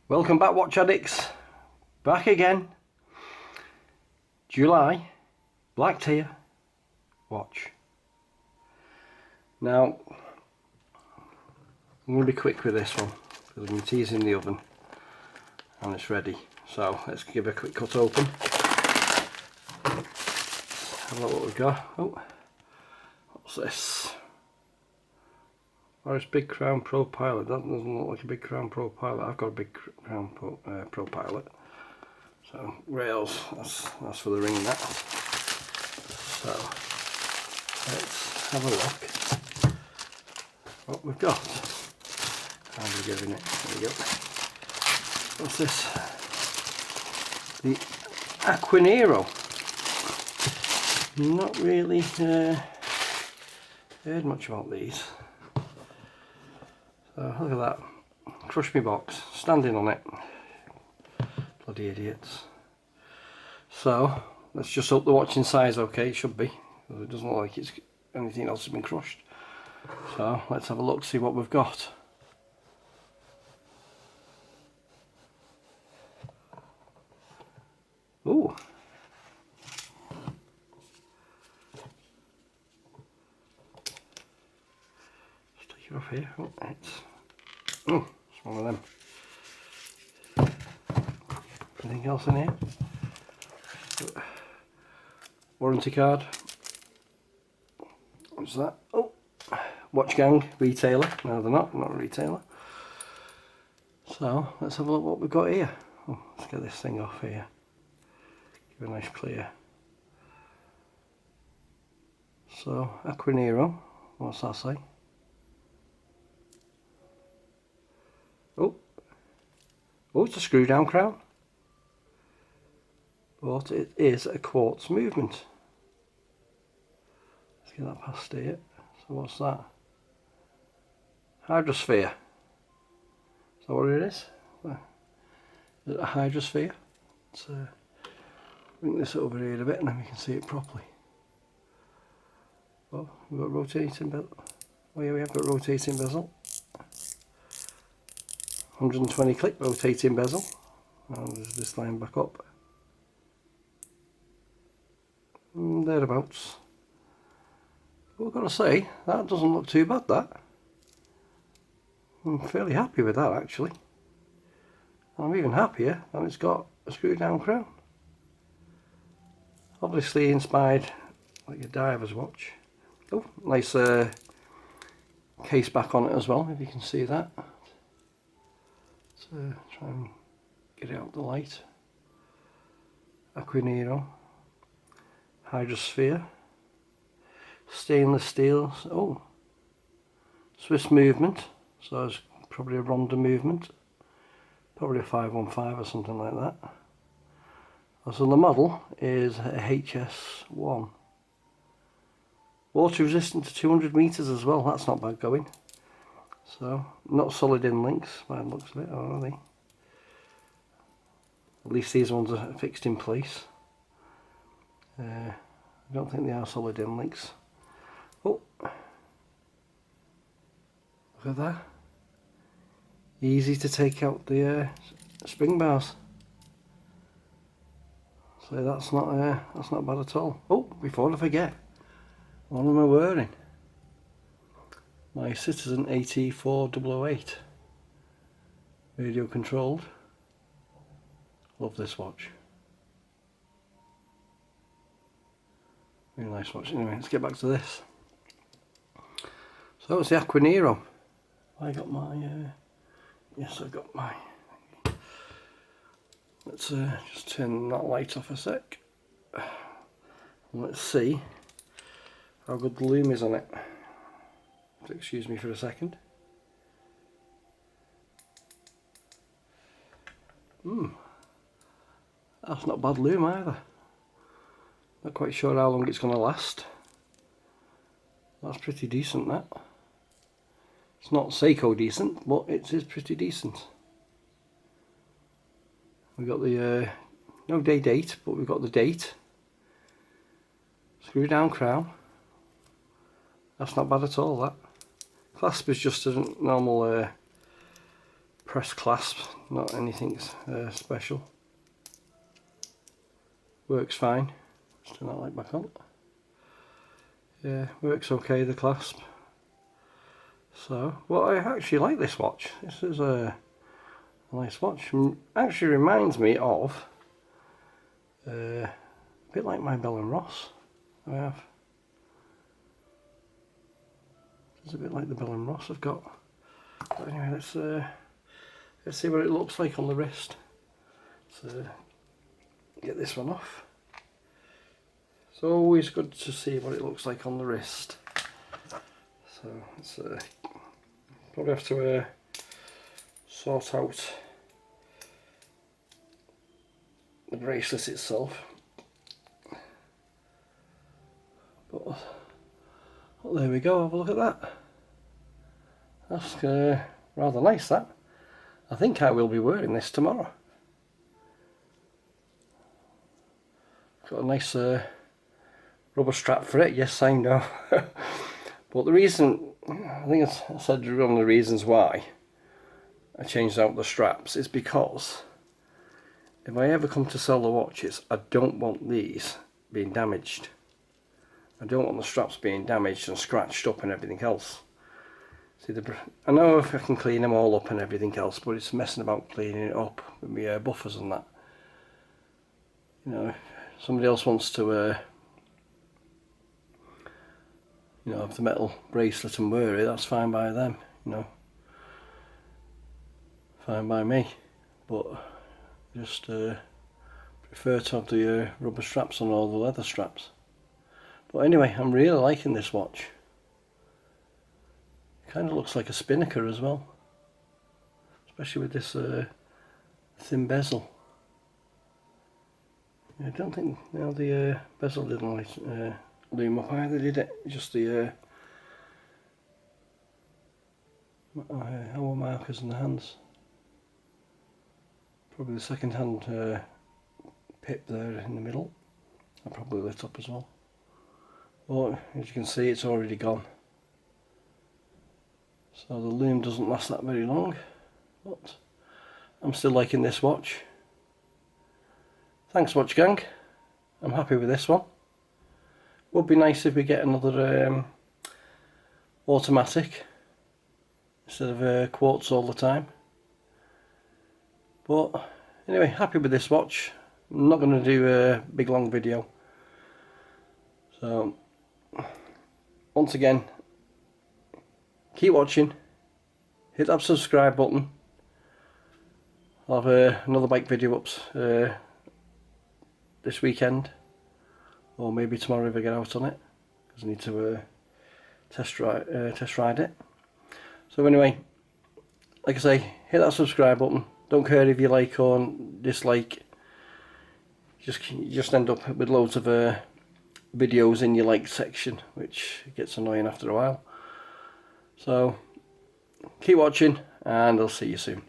Welcome back, watch addicts. Back again. July, black tier, watch. Now, I'm going to be quick with this one because my tea's in the oven and it's ready. So let's give it a quick cut open. Have a look what we've got. Oh, what's this? Oh, it's Big Crown Pro Pilot. That doesn't look like a Big Crown Pro Pilot. I've got a Big Crown Pro Pilot. So rails, that's for the ring that. So let's have a look what we've got. How are we giving it? There we go. What's this? The Aquanero. Not really heard much about these. So look at that. Crush me box, standing on it. Bloody idiots. So let's just hope the watching size okay. It should be. It doesn't look like it's anything else has been crushed. So let's have a look, see what we've got. Ooh. Just take it off here. Oh, it's one of them. Anything else in here? Warranty card. What's that? Oh, Watch Gang retailer. No, they're not a retailer. So let's have a look what we've got here. Oh, let's get this thing off here. Give it a nice clear. So Aquanero. What's that say? Oh, it's a screw down crown. But it is a quartz movement. Let's get that past here. So what's that? Hydrosphere. Is that what it is? Is it a hydrosphere? Let's bring this over here a bit and then we can see it properly. Oh, we've got rotating bezel. Oh yeah, we have got rotating bezel. 120 click rotating bezel. And there's this line back up. Thereabouts. But I've got to say, that doesn't look too bad, that. I'm fairly happy with that actually. I'm even happier that it's got a screw down crown. Obviously inspired like a diver's watch. Oh, nice case back on it as well, if you can see that. Let's try and get it out of the light. Aquanero. Hydrosphere. Stainless steel. Oh, Swiss movement. So it's probably a Ronda movement. Probably a 515 or something like that. So the model is a HS1. Water resistant to 200 meters as well. That's not bad going. So not solid in links by the looks of it, or are they? At least these ones are fixed in place. I don't think they are solid in links. Oh, look at that. Easy to take out the spring bars. So that's not bad at all. Oh, before I forget, what am I wearing? My Citizen AT4008. Radio controlled. Love this watch. Really nice watch. Anyway, let's get back to this. So it's the Aquanero. I got my yes, I've got my. Let's just turn that light off a sec. And let's see how good the loom is on it. So excuse me for a second. That's not bad loom either. Not quite sure how long it's going to last. That's pretty decent, that. It's not Seiko decent, but it is pretty decent. We've got the, no day date, but we've got the date. Screw down crown. That's not bad at all, that. Clasp is just a normal press clasp, not anything special. Works fine. Let's turn that light back on. Yeah, works okay, the clasp. So, well, I actually like this watch. This is a nice watch. Actually reminds me of a bit like my Bell & Ross I have. It's a bit like the Bell & Ross I've got. But anyway, let's see what it looks like on the wrist. So get this one off. It's always good to see what it looks like on the wrist. So let's probably have to sort out the bracelet itself. But well, there we go, have a look at that. That's rather nice, that. I think I will be wearing this tomorrow. Got a nice rubber strap for it, yes I know. But the reason, I think I said one of the reasons why I changed out the straps is because if I ever come to sell the watches, I don't want these being damaged. I don't want the straps being damaged and scratched up and everything else. See, I know if I can clean them all up and everything else, but it's messing about cleaning it up with my buffers and that. You know, if somebody else wants to you know, have the metal bracelet and wear it, that's fine by them, you know, fine by me, but just prefer to have the rubber straps on all the leather straps. But anyway, I'm really liking this watch. It kind of looks like a spinnaker as well, especially with this thin bezel. I don't think the bezel didn't loom up either, did it? Just the hour markers in the hands. Probably the second hand pip there in the middle. I probably lit up as well. But as you can see, it's already gone. So the loom doesn't last that very long. But I'm still liking this watch. Thanks watch gang. I'm happy with this one. Would be nice if we get another automatic instead of quartz all the time. But anyway, happy with this watch. I'm not going to do a big long video. So once again, keep watching. Hit that subscribe button. I'll have another bike video up this weekend. Or maybe tomorrow if I get out on it, because I need to test ride it. So anyway, like I say, hit that subscribe button. Don't care if you like or dislike. You just end up with loads of videos in your like section, which gets annoying after a while. So keep watching, and I'll see you soon.